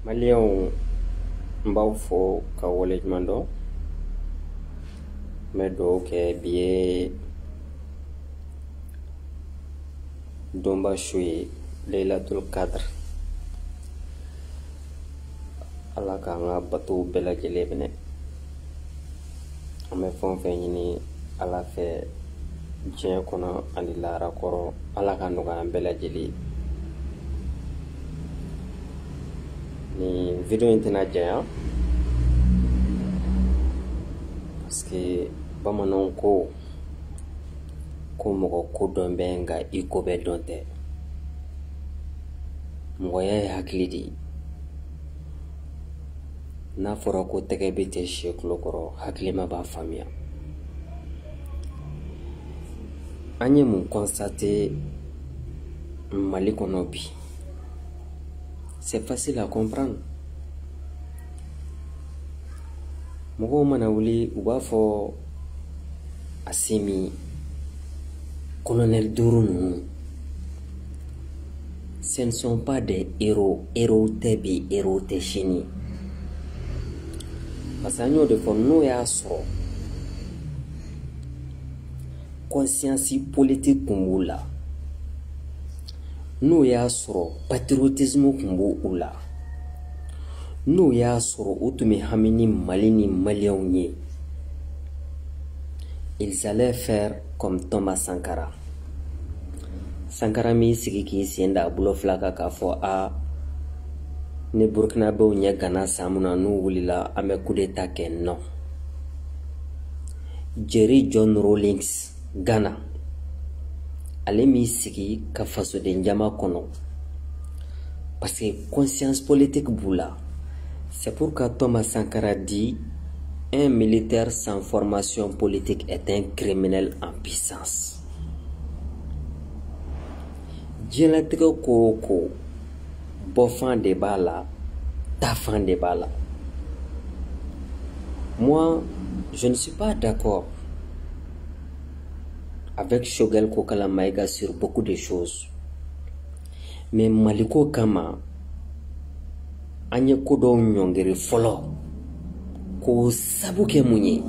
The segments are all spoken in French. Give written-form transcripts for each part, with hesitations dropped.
Malien mbao fo ka wole mando medo ke biye domba shui Laylatul Qadr ala ka nga batu bela jele bene ame fon fe ni ala fe je kono andi lara koro ala ka no ga bela jele ni video internet jaya parce que bamanon ko mo ko don benga iko be donte moye haklidi na fora ko tege bete sheklo koro haklima ba famia anye mun constater Mali kono bi. C'est facile à comprendre. Mogo manawuli ubafo asimi colonel Dourounou. Ce ne sont pas des héros, tebi, héros techini. Parce que nous devons nous assurer conscience politique comme là. Nous assurer patriotisme comme là. Nous assurer utumi hamini malini malionye. Ils allaient faire comme Thomas Sankara. Sankara mi sigi ki sienda bulo flaka ka fo a ne Burkina be nya Ghana samuna nu wulila ame coup d'état ke non. Jerry John Rawlings Ghana ale mi sigi ka faso de njama kono parce que conscience politique boula. C'est pourquoi Thomas Sankara dit un militaire sans formation politique est un criminel en puissance. Dialectique ko bofan de bala, tafan de bala. Moi, je ne suis pas d'accord avec Shogel Kokala Maïga sur beaucoup de choses. Mais Maliko Kama, Anye Kodo Nyongere Folo, Ko Sabuke Mounye,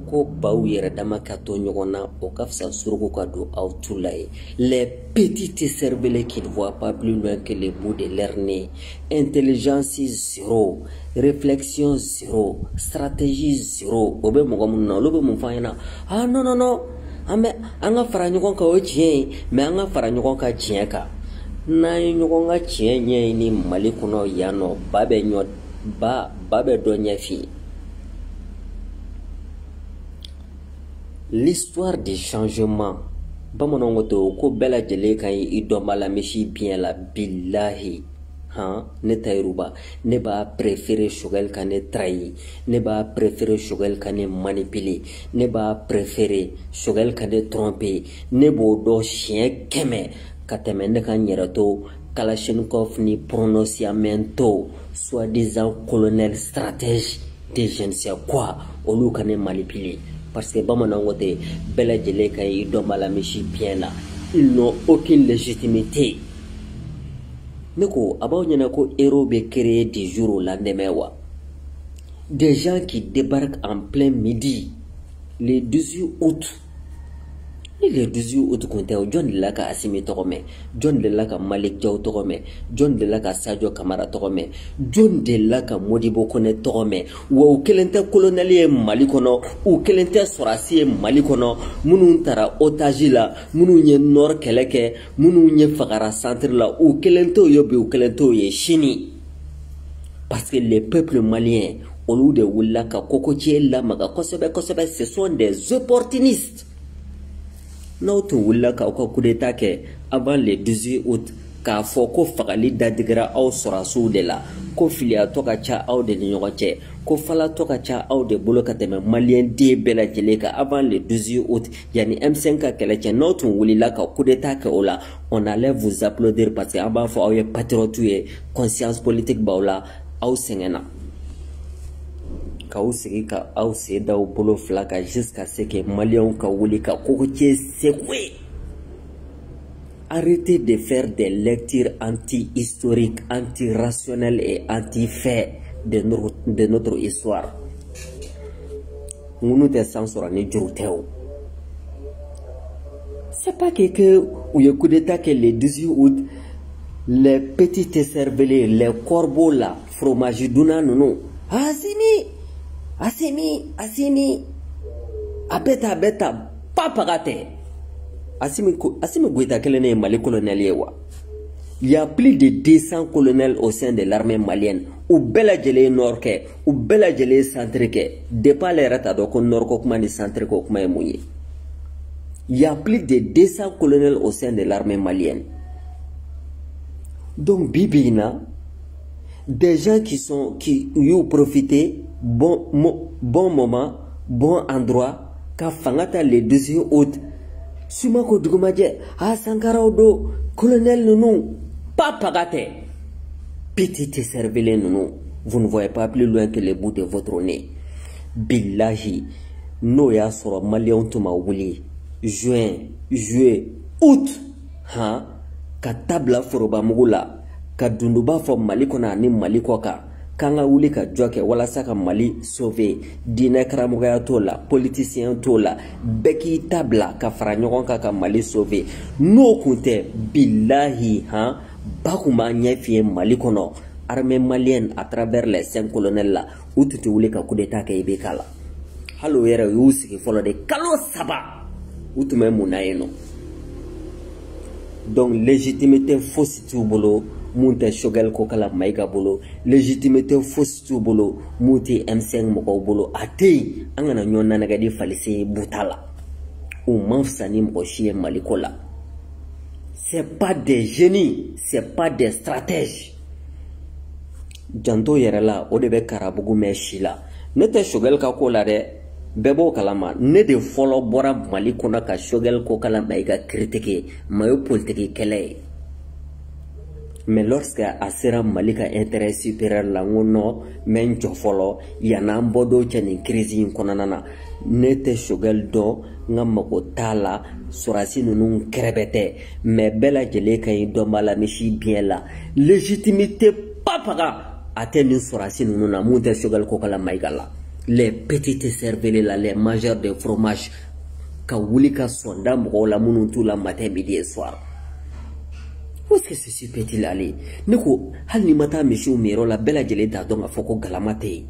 Ko Baou Yeradama Kato Nyogona, Okafsa Suruko Kado Autulaï, les petites cerveles qui ne voient pas plus loin que les bouts de leur nez, intelligence zéro, réflexion zéro, stratégie zéro, Obe Mogamuna, Lobe Mufayana, ah non, non, non, Anga Faranyoka Ochien, mais Anga Faranyoka Chienka. Na nyonga chienye ni malikuno yano babe donya fi. L'histoire des changements bamonongo to ko bela jele kan idomala meshi bien la billahi ne tayruba ne ba préférer Shogel kan ne trahi ne ba préférer Shogel kan ne manipuler ne ba préférer Shogel kan ne tromper ne bo do chien keme Katemende Kanyerato, Kalachnikov ni prononciamento, soi-disant colonel stratège de je ne sais quoi, au lieu qu'on manipulé. Parce que Bamanangote, Bela Djeleka et Domalamichi Piena, ils n'ont aucune légitimité. Neko, Abonyanako héros be créé des jours au lendemain. Des gens qui débarquent en plein midi, le 18 août. Le 18 août John de Laka Asimi Torome, John de Laka Malik Jau Torome, John de Laka Sadio Kamara Torome, John de Laka Modibo Kone Torome, ou Kelente colonel Malikono, ou Kelente Sorasi Malikono, Mununtara Otagila, Mununye Nord Keleke, Mununye Fagara Centre la, ou Kelento Yobi ou Kelento Ye Chini. Parce que les peuples maliens, au lieu de Wulaka, Kokotier, Lamaga, Kosebe, ce sont des opportunistes. Notre Wulaka au coup d'état avant le 18 août, car faut qu'on fasse d'adigra au sorasu de la, qu'on filia toka cha au de l'ignorance, qu'on fala toka cha au de bolokateme malien de bela jeleka avant le 18 août, yani M5 keleke notre Wulaka au coup d'état ola, on allait vous applaudir parce que avant faut avoir patriote conscience politique baola au sengena. Ka au seda au polo flaka jusqu'à ce que Malion ka wuli ka kokoche sekwe Arrêtez de faire des lectures anti-historiques, anti-rationnelles et anti-faits de notre histoire. Nous c'est pas que où il y a coup d'état que le 18 août, les petites cervelés, les corbeaux là, fromage d'una non. Asimi, abeta, papagate. Asimi Goïta Kelene est Mali colonel yewa. Il y a plus de 200 colonels au sein de l'armée malienne. Ou bela jele norke, ou bela jele centrique. Dépas les rata donc nord kokma ni centrique kokma mouye. Il y a plus de 200 colonels au sein de l'armée malienne. Donc Bibina, des gens qui ont profité bon moment, bon endroit, quand fangata le 18 août. Sumako Dugumadje, Sankara Odo, colonel Nounou, pas pagate. Petite cervelé Nounou, vous ne voyez pas plus loin que le bout de votre nez. Billahi, Noya sera Malion Touma Ouli, juin, juillet, août, ka tabla foroba mugula, ka dunduba fo malikona ni malikoka. Kanga wuli ka joke wala saka Mali sauver dina karamugaya tola politicien tola beki tabla ka fara ɲɔgɔn ka Mali sauver no kunte billahi bakuma ɲɛfiye Mali kɔnɔ armée malienne à travers les 5 colonels là u tuti wuli ka coup d'état kɛ ibe kala halo yɛrɛ y'u sigi fɔlɔ de kalo 3 u tun bɛ mun na yen nɔ donc légitimité fosi t'u bolo Munte Shogel Kokala Maïga Bolo, légitimité fausse tu bolo, Mouti M5 Moko Bolo, Ate, Angana Nyon Nanagadi Falise Boutala, ou Manfsani Mbochie Malikola. C'est pas des génies, c'est pas des stratèges. Janto Yerela, Odebe Karabougou Meshila, Nete Shogel Kakola de Bebo Kalama, ne de follow Bora Malikona ka Shogel Kokala Maïga critiqué, Mayo politique Kele. Mais lorsque Asera Malika intérêt supérieur la ngono men jofolo yana mbodo chani crise konanana nete shogel do ngamako tala surasi nunu krebete mais bela jele kay do mala mishi bien la légitimité papaga atenu surasi nunu na munte shogel kokala maigala les petites cervelés là les mangeurs de fromage ka wulika sonda mko la munu tout la matin midi et soir. Où est-ce que ceci peut-il aller? Neko, hal ni mata mishu miro la bella geleta donc a foko galamate.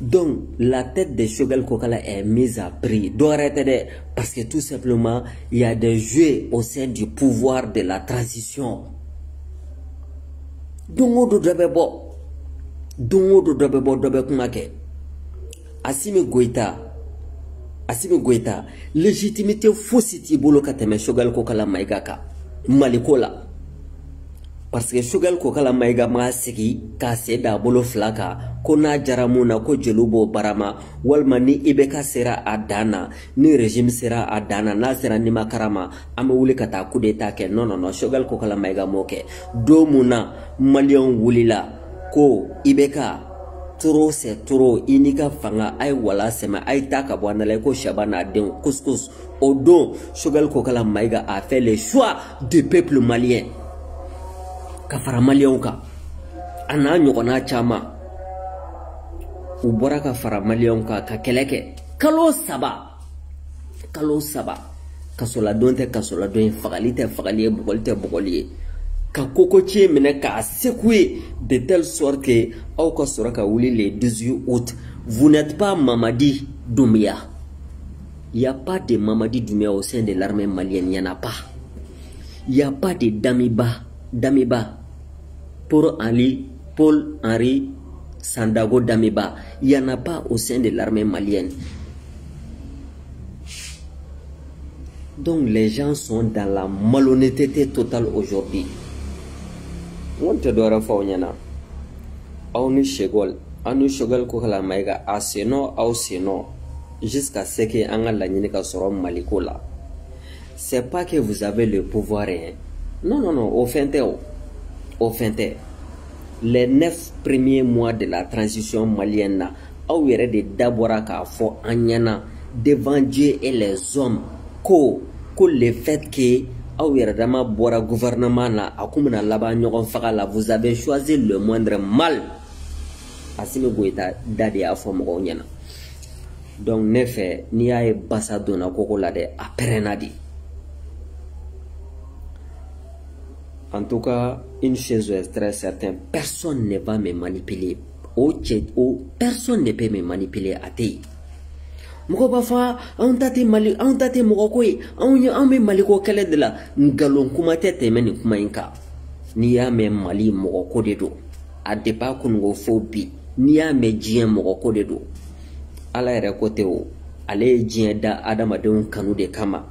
Donc, la tête de Shogel Kokala est mise à prix. Doit arrêter parce que tout simplement, il y a des jeux au sein du pouvoir de la transition. Dongo do dobe kumake. Asimi Goïta, légitimité faussiti bolo kateme Shogel Kokala maigaka. Malikola parce que Shogel Kokala Maïga ma sigi ka seda bolo flaka kona jaramuna ko jelubo barama walma ni ibeka sera adana ni régime sera adana na sera ni makarama ame wuli kata coup d'état ke non Shogel Kokala Maïga moke domuna malion wulila ko ibeka trop c'est trop inika fanga ay wala sema ay taka bwanale ko shabana den couscous Odon Shogel Kokala Maïga a fait le choix du peuple malien kafara malien ka ana nyokona chama ubora kafara malien ka keleke kalo saba kasola don fagalite bugolite ka kokoche mene ka secouer de telle sorte que au ka soraka wuli le 18 août vous n'êtes pas Mamadi Doumbia. Il n'y a pas de Mamadi Doumbia au sein de l'armée malienne, il n'y en a pas. Il n'y a pas de Damiba. Paul-Henri Sandago Damiba. Il n'y en a pas au sein de l'armée malienne. Donc les gens sont dans la malhonnêteté totale aujourd'hui. On te doit refaire Aunu Shogel Kokala Maïga a seno au seno jusqu'à ce que Anga Lanyika sera Malikola. C'est pas que vous avez le pouvoir, hein. Non, au fin les 9 premiers mois de la transition malienne, au yere de Daboraka for Anyana devant Dieu et les hommes, que le fait que aw yɛrɛ dama bɔra gouvernement na a kun bɛna laban ɲɔgɔn faga la. Vous avez choisi le moindre mal. Assimi Goïta da de y'a fɔ mɔgɔw ɲɛna. Donc ne fɛ n'i y'a ye basa donna koko la dɛ a pɛrɛnna de. En tout cas, une chose est très certaine, personne ne va me manipuler. Personne ne peut me manipuler à te. Mɔgɔ b'a fɔ anw ta tɛ Mali, anw ta tɛ mɔgɔ ko ye, anw bɛ Maliko kɛlɛ de la. Ngalon kuma tɛ tɛmɛ nin kuma in kan. N'i y'a mɛn Mali mɔgɔ ko de don. A depuis a kununko fo bi. N'i y'a mɛn diɲɛ mɔgɔ ko de don. Ala yɛrɛ ko tɛ o. Ale ye diɲɛ da adamadenw kanu de kama.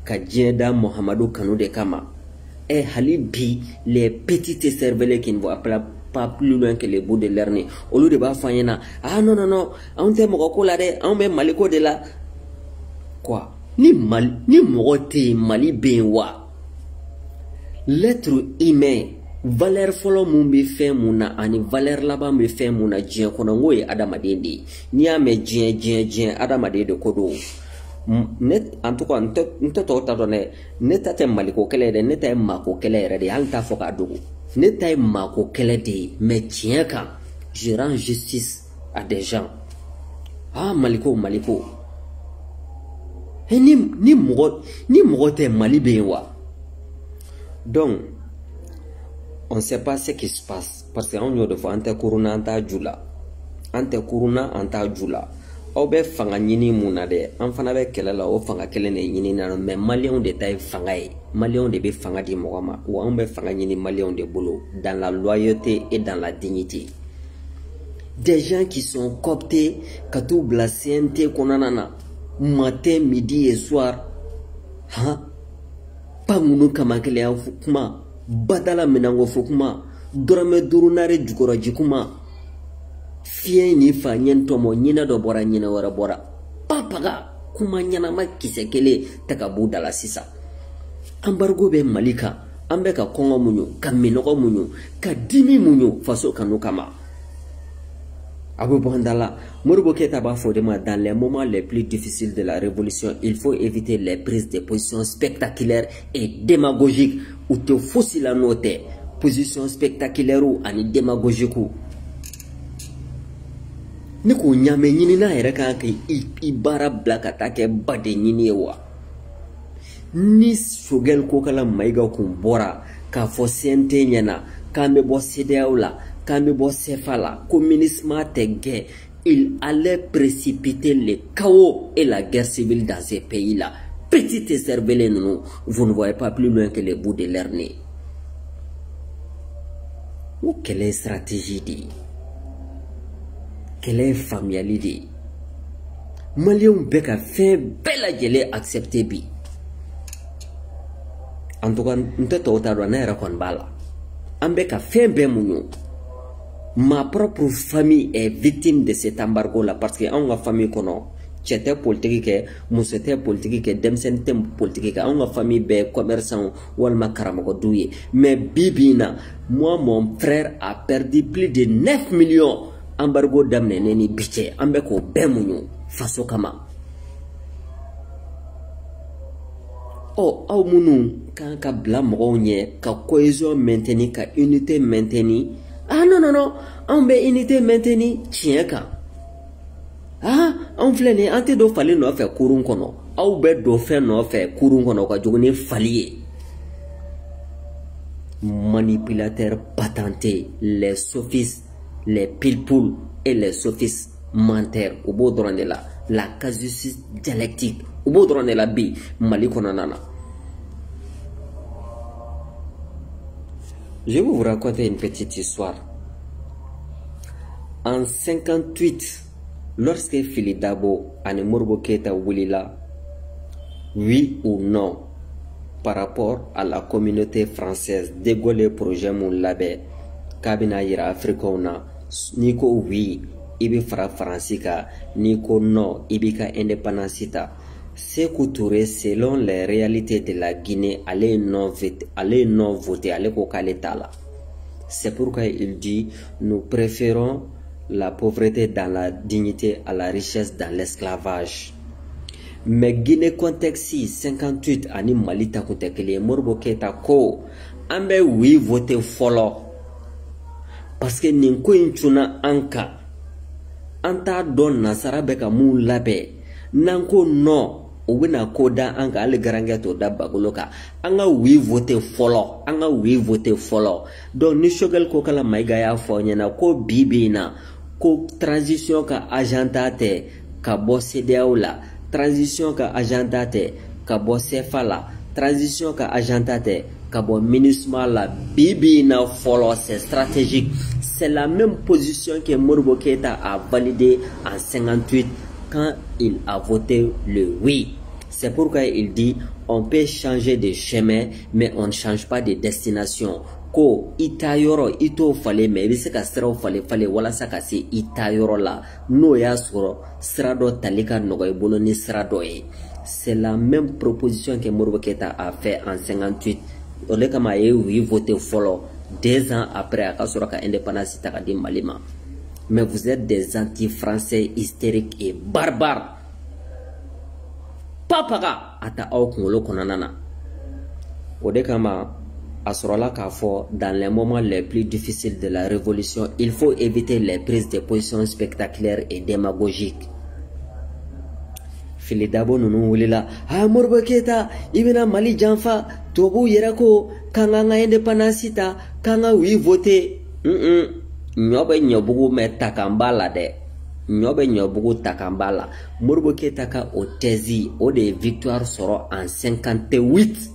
Ka diɲɛ da Muhamadu kanu de kama. Et hali bi les petites cerveaux qui ne voient pas plus loin que les bouts de leur nez. Au lieu de b'a fɔ an ɲɛna ah non non non anw tɛ mɔgɔ ko la dɛ anw bɛ Mali ko de la. Quoi ni mɔgɔ tɛ yen Mali bɛ yen wa? L'être humain valeur fɔlɔ mun bɛ fɛn mun na ani valeur laban bɛ fɛn mun na diɲɛ kɔnɔ n ko ye adamaden de ye. N'i y'a mɛn diɲɛ adamaden de ko don. En tout cas n tɛ tɔw ta dɔn dɛ. Ne ta tɛ Maliko kɛlɛ dɛ, ne ta ye Mako kɛlɛ yɛrɛ de ye. Hali t'a fɔ k'a dogo. Ne ta ye Mako kɛlɛ de ye. Mais tiɲɛ kan je rends justice à des gens. Ah Maliko. Et ni mɔgɔ tɛ Mali bɛ yen wa? Donc on ne sait pas ce qui se passe parce que anw y'o de fɔ an tɛ kuruna an t'a ju la. An tɛ kuruna an t'a ju la. Aw bɛ fanga ɲini mun na dɛ an fana bɛ kɛlɛ la o fanga kelen de ɲini na mais maliyɛnw de ta ye fanga ye. Maliyɛnw de bɛ fanga di mɔgɔ ma wa anw bɛ fanga ɲini maliyɛnw de bolo dans la loyauté et dans la dignité. Des gens qui sont cooptés ka t'u bila CNT kɔnɔna na matin midi et soir pas minnu kamakɛlɛya kuma badala minango fɔ kuma dɔrɔmɛ 5 nare jukɔrɔji kuma. Fiɲɛ ni fa ɲɛ tɔmɔ ɲinɛ dɔ bɔra ɲinɛ wɛrɛ bɔra papaga kuma ɲanama kisɛ kelen tɛ ka b'u da la sisan. Embargo bɛ Mali kan an bɛ ka kɔngɔ muɲu ka minɔgɔ muɲu ka dimi muɲu faso kanu kama. A bɛ bɔ an da la. Modibo Keïta b'a fɔ de ma dans les moments les plus difficiles de la révolution il faut éviter les prises de position spectaculaires et démagogiques u tɛ fosi la n'o tɛ position spectaculaire ani démagogique. Ni ko ɲamɛ ɲinina yɛrɛ kan ka i baara bila ka taa kɛ baden ɲini ye wa? Ni Sogɛl Kokala Mayiga kun bɔra k'a fɔ CNT ɲɛna k'an bɛ bɔ CEDEAO la k'an bɛ bɔ CFA la ko MINUSMA tɛ gɛn, il allait précipiter le chaos et la guerre civile dans ces pays-là. Petite cervelle ninnu, vous ne voyez pas plus loin que le bout de leur nez. Ou quelle est stratégie de quelle est faamuyali de ye? Maliyɛnw bɛ ka fɛn bɛɛ lajɛlen accepté bi. En tout cas n tɛ tɔw ta dɔn ne yɛrɛ kɔni b'a la. An bɛ ka fɛn bɛɛ muɲu. Ma propre famille est victime de cet embargo là parce que anw ka famille kɔnɔ cɛ tɛ politique kɛ, muso tɛ politique kɛ, denmisɛnnin tɛ politique kɛ. Anw ka famille bɛɛ commerçant walima karamɔgɔdenw ye. Mais bi bi in na, moi mon frère a perdu plus de 9 millions. Embargo daminɛ ni bi cɛ an bɛ k'o bɛɛ muɲu faso kama. Aw minnu kan ka bila mɔgɔw ɲɛ ka cohésion maintenir ka unité maintenir. Ah non non non anw bɛ unité maintenir tiɲɛ kan. Anw filɛ nin an tɛ don fali nɔfɛ kurun kɔnɔ. Aw bɛ don fɛn nɔfɛ kurun kɔnɔ ka jugu ni fali ye. Manipulateurs patentés, les sophistes, les pilpouls et les sophistes menteurs u b'o dɔrɔn de la. La casuistique dialectique u b'o dɔrɔn de la bi Mali kɔnɔna na. Je vais vous raconter une petite histoire. En 58, lorsque Fili Dabo ani Modibo Keïta wulila, oui ou non, par rapport à la communauté française, De Gaulle projet mun labɛn k'a bɛna yira Africains na, n'i ko oui i bɛ fara Faransi kan, n'i ko non i b'i ka indépendance ta. Sékou Touré, selon les réalités de la Guinée, allait non voter, allait ko k'ale t'a la. C'est pourquoi il dit nous préférons la pauvreté dans la dignité à la richesse dans l'esclavage. mais Guinée contexte 58 ani Mali ta kun tɛ kelen ye. Modibo Keyita ko an bɛ oui voter fɔlɔ parce que nin ko in cunna an kan. An t'a dɔn nasara bɛ ka mun labɛn n'an ko non o bɛna ko da an kan hali garankɛ t'o da bagolo kan. An ka oui voter fɔlɔ, an ka oui voter fɔlɔ. Donc ni Choguel Kokala Mayiga y'a fɔ ɲɛna ko bi bi in na ko transition ka agenda tɛ ka bɔ CEDEAO la, transition ka agenda tɛ ka bɔ CFA la, transition ka agenda tɛ ka bɔ MINUSMA la. Bi bi in na fɔlɔ c'est stratégique. C'est la même position que Modibo Keyita a validé en 58 quand il a voté le oui. C'est pourquoi il dit on peut changer de chemin mais on ne change pas de destination. Ko ita yoro ito fale mais il se ka siraw fale walasa ka se ita yoro la. N'o y'a sɔrɔ sira dɔ tali ka nɔgɔ i bolo ni sira dɔ ye. C'est la même proposition que Modibo Keyita a fait en 58. O le kama a ye oui voté fɔlɔ. 2 ans après a ka sɔrɔ ka indépendance ta ka di Mali ma. Mais vous êtes des anti-français hystériques et barbares. Papaga ata aw kunkolo kɔnɔna na. O de kama a sɔrɔla k'a fɔ dans les moments les plus difficiles de la révolution, il faut éviter les prises de position spectaculaires et démagogiques. Fili Dabo nunu wulila, Modibo Keyita i bɛna Mali janfa, tubabuw yɛrɛ ko k'an ka indépendance ta, k'an ka oui voter. Ɲɔ bɛ ɲɔbugu mɛ ta kan b'a la dɛ. Ɲɔ bɛ ɲɔbugu ta kan b'a la. Modibo Keyita ka o thèse o de ye victoire sɔrɔ en 58.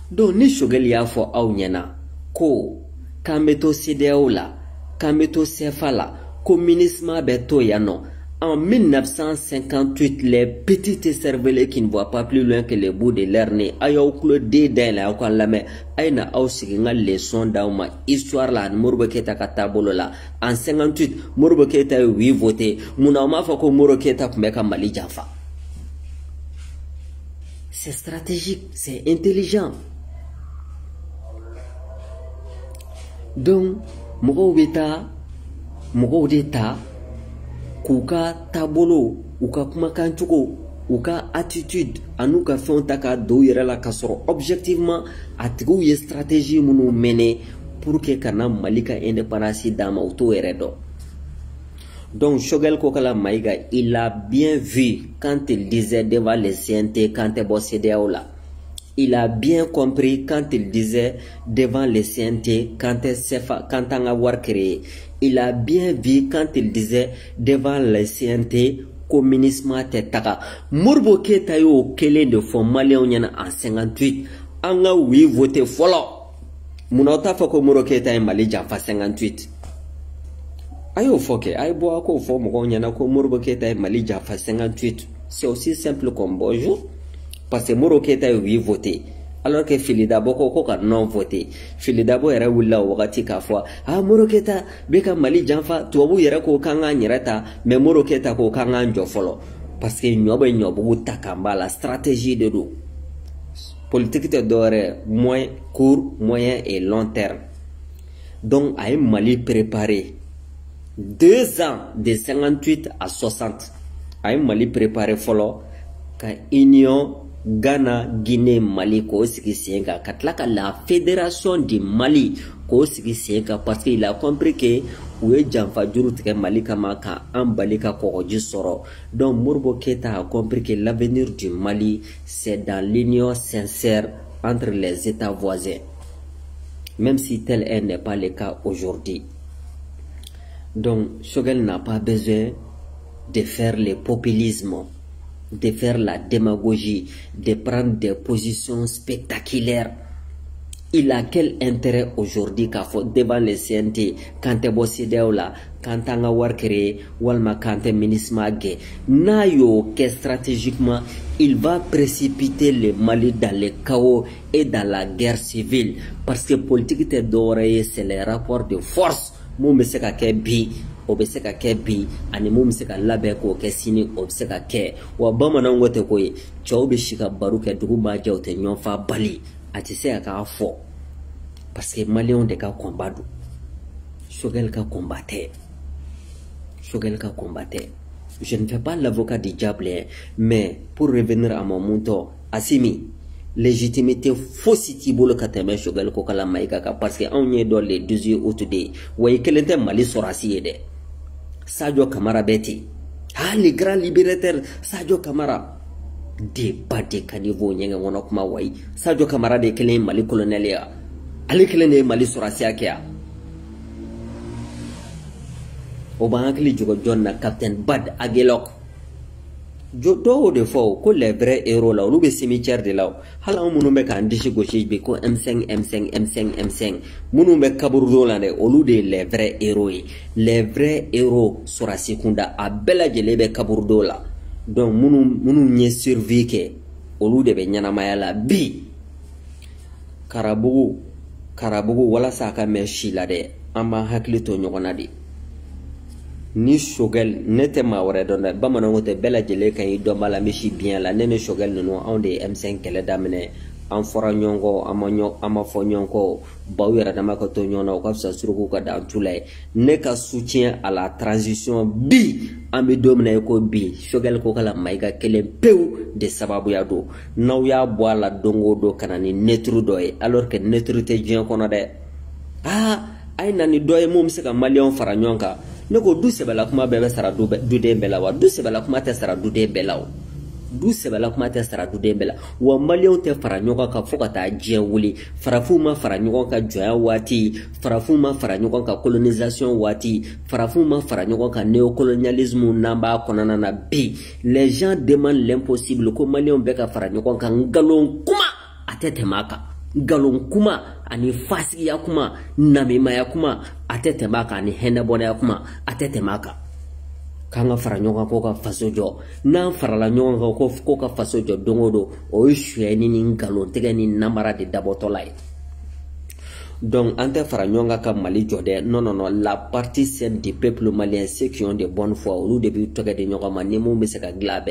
Donc ni Choguel y'a fɔ aw ɲɛna ko k'an bɛ to CEDEAO la, k'an bɛ to CFA la, ko MINUSMA bɛ to yan nɔ. En 1958, les petites cervelets qui ne voient pas plus loin que le bout de leur nez, ayaw kulo de da la ko lamɛ ayna aw sigi nga leçon d'aw ma histoire la Modibo Keyita ka tabolo la. En 58, Modibo Keyita ye oui voté. Mun aw m'a fɔ ko Modibo Keyita kun bɛ ka Mali janfa? C'est stratégique, c'est intelligent. Donc mɔgɔw bɛ taa, mɔgɔw de ta k'u ka taabolo, u ka kumakan cogo, u ka attitude an'u ka fɛnw ta ka don u yɛrɛ la ka sɔrɔ objectivement a tigiw ye stratégie minnu mɛnɛ pour que kana Mali ka indépendance d'a ma u t'o yɛrɛ dɔn. Donc Choguel Kokala Mayiga, il a bien vu quand il disait devant les CNT quand il bɔ CEDEAO la. Il a bien compris quand il disait devant les CNT quand an ka wari créé. Il a bien vu quand il disait devant les CNT ko MINUSMA tɛ taga. Modibo Keyita y'o kelen de fɔ Maliyɛnw ɲɛna en 58. An ka oui voter fɔlɔ. Mun aw t'a fɔ ko Modibo Keyita ye Mali janfa 58? A y'o fɔ kɛ, a ye bɔ a k'o fɔ mɔgɔw ɲɛna ko Modibo Keyita ye Mali janfa 58. C'est aussi simple comme bonjour. Parce que Modibo Keyita ye oui voter. Alors que Fili Dabo ko ka non voter. Fili Dabo yɛrɛ wulila o wagati k'a fɔ Modibo Keyita bɛ ka Mali janfa, tubabu yɛrɛ ko k'an k'an yɛrɛ ta, mais Modibo Keyita ko k'an k'an jɔ fɔlɔ. Parce que ɲɔ bɛ ɲɔbugu ta kan b'a la, stratégie de don. Politique tɛ dɔwɛrɛ, moyen, court, moyen et long terme. Donc a ye Mali préparé 2 ans de 58 à 60. A ye Mali préparé fɔlɔ ka union Ghana, Guinée, Mali k'o sigi sen kan, ka tila ka la fédération du Mali k'o sigi sen kan parce qu'il a compris que u ye janfa juru tigɛ Mali kama ka an bali ka kɔgɔji sɔrɔ. Donc Modibo Keyita a compris que l'avenir du Mali c'est dans l'union sincère entre les États voisins, même si tel n'est pas le cas aujourd'hui. Donc Choguel n'a pas besoin de faire le populisme, de faire la démagogie, de prendre des positions spectaculaires. Il a quel intérêt aujourd'hui qu'à faire devant les CNT quand tu es CEDEAO là, quand tu as war créé, ou quand tu es MINUSMA gay. N'ayo que stratégiquement, il va précipiter le Mali dans le chaos et dans la guerre civile. Parce que politique te doré, c'est les rapports de force. Mou me se ka kɛ bi, o bɛ se ka kɛ bi, ani mun bɛ se ka labɛn k'o kɛ sini, o bɛ se ka kɛ. Wa bamananw ko tɛ ko ye, cɛw bɛ si ka baro kɛ dugu b'a jɛ o tɛ ɲɔgɔn fa bali. A tɛ se k'a fɔ parce que Maliyɛnw de ka combat don. Choguel ka combat tɛ. Choguel ka combat tɛ. Je ne fais pas l'avocat du diable, mais pour revenir à mon mouton, Assimi, légitimité fausse tibolo kateme shogal ko kala maika parce que on est dans les 18 août de way kelente mali sorasi de Sadio Camara beti les grands libérateurs Sadio Camara débat de caniveau nyenga wona kuma way Sadio Camara de kelen mali colonel ya ali kelen mali sorasi akia Obankli jogo jonna captain Bad Agelok do de fo ko les vrais héros là ou be cimetière de là hala munu be kan dishi gauche be ko M5 munu be kaburu là de olu de les vrais héros sura sekunda a bela jele be kaburu là donc munu nye survie ke olu de be nyana mayala bi karabugu wala saka me shila de amba hakli to nyogona de ni shogel nete ma wore don bamana ngote bela jele kan yi do mala mishi bien la nene shogel no on de M5 kele damene en fora nyongo ama fo nyongo bawira dama ko to nyona ko sa surugo ka da tulay ne ka soutien à la transition bi ambe domina ko bi shogel ko kala maiga kele peu de sababu ya do naw ya boala dongo do kanani netru doy alors que neutralité bien kono de ay nani doy mum se ka malion fara nyonka ne ko du sebala kuma bebe sara du de bela wa du sebala kuma te sara du de bela du sebala kuma te sara du de bela wa malion te fara nyoka ka foka ta je wuli farafuma fara nyoka ka joya wati farafuma fara nyoka ka colonisation wati farafuma fara nyoka ka néocolonialisme namba konana na bi les gens demandent l'impossible ko malion be ka fara nyoka ka ngalon kuma atete maka galon kuma ani fasiki ya kuma namima ya kuma atete maka ani henebona ya kuma atete maka kanga fara nyonga ko ka fasojo na fara la nyonga ko ka fasojo dongodo o yeshwe ni galon tege ni namara de dabotolai donc ante fara nyonga ka mali jode non la partie saine du peuple malien ceux qui ont de bonne foi ou depuis toge de nyonga manimo be se ka gla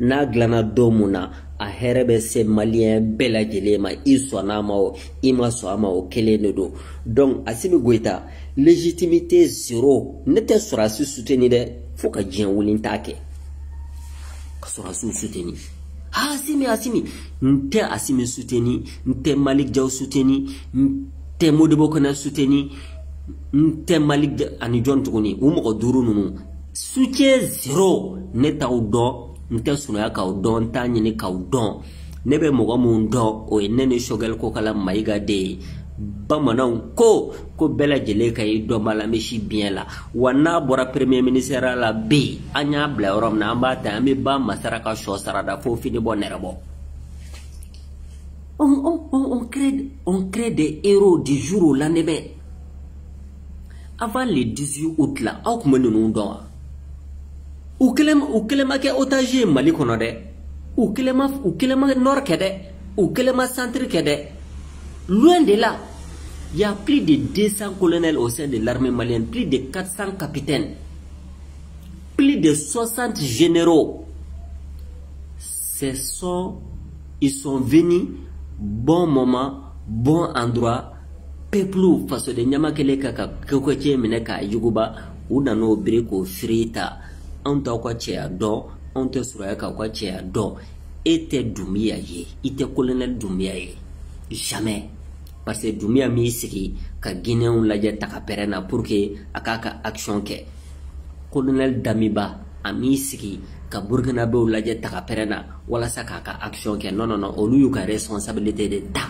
na glana domuna a herebe se malien bela jelema isona mao ima so amao kelene do donc Assimi Goïta légitimité zéro n'était sera soutenu de faut que dien wulintake ka sera soutenu Assimi nte Assimi soutenu nte Malik Diaw soutenu nte Modibo Kona soutenu nte Malik ani John Tuguni ou moko duru nunu soutien zéro neta do nte sunoya ka don tani ni ka don nebe mogo mun do o nene shogel ko kala maiga de bamanan ko bela jele kay do mala meshi bien la wana bora premier ministre la be anya bla rom na ambata ambe ba masara ka sho sarada fo fini bonere bo on crée des héros du jour au lendemain avant le 18 août là au kumenu ndo ou kelema ke otage mali kono de ou kelema nord kede ou kelema centre kede loin de là il y a plus de 200 colonels au sein de l'armée malienne, plus de 400 capitaines, plus de 60 généraux. Ils sont venus bon moment, bon endroit, peuple face de nyamakele kaka kokoche meneka yuguba ou nano breko frita. On t'a quoi tchea do, on te suraya quoi tchea do, était Doumbouya ye, était colonel Doumbouya ye. Jamais. Parce que Doumbouya mi siki ka Guinéen laje taka perena pour que akaka action ke. Colonel Damiba a mi siki ka Burkinabé laje taka perena wala sa kaka action ke. Non, olu yu ka responsabilité de ta.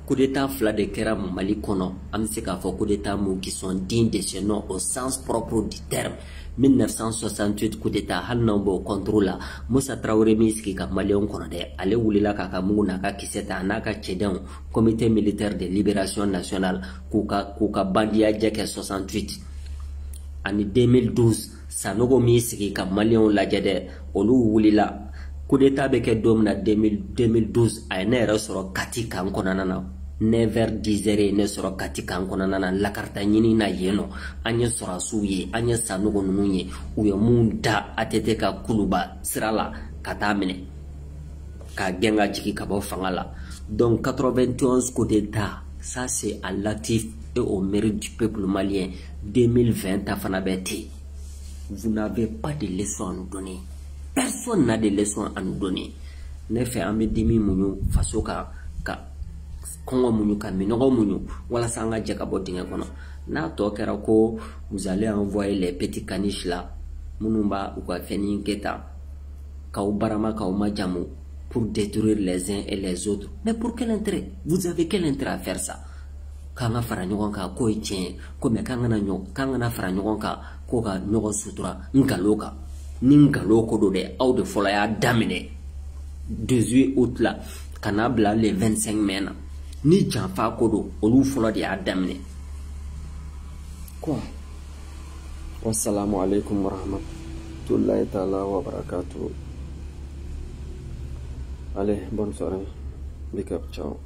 Coup d'état fla de kera Mali kono, am se ka fo coup d'état mou qui sont dignes de ce nom au sens propre du terme. 1968 coup d'état hal nambo contrôle Moussa Traoré miski ka Malion kono de ale wulila kaka muna ka kiseta naka chedon comité militaire de libération nationale kuka bandia jeke 68 ani 2012 sanogo miski ka Malion lajede olu wulila coup d'état beke domna 2012 ay ne resoro katika nkonana 9h-10h ne soro katika nkonana la karta nyini na yeno anye sora suye anye sanogo nunye uye munda atete ka kuluba sirala katamene ka genga jiki kabo fangala. Donc 91 coup d'état, ça c'est à l'actif et au mérite du peuple malien. 2020 ta fanabeti vous n'avez pas de leçons à nous donner. Personne n'a de leçons à nous donner. Ne fait un demi mounio faso ka kongo mounio ka minogo mounio wala sanga jakabo dinga kono. Na to kera ko vous allez envoyer les petits caniches là munumba ou ka feni keta ka barama ka majamu pour détruire les uns et les autres. Mais pour quel intérêt? Vous avez quel intérêt à faire ça? Kanga fara nyogon ka ko tien ko me kanga na fara nyogon ka ko ka nyogon sutura ngaloka ni ngaloko do de aw de fola ya damine 18 août là kana bla le 25 mai na ni janfa ko do olu fola de ya damine quoi. Wassalamu alaikum warahmatullahi ta'ala wa barakatuh. Allez, bonne soirée. Big up, ciao.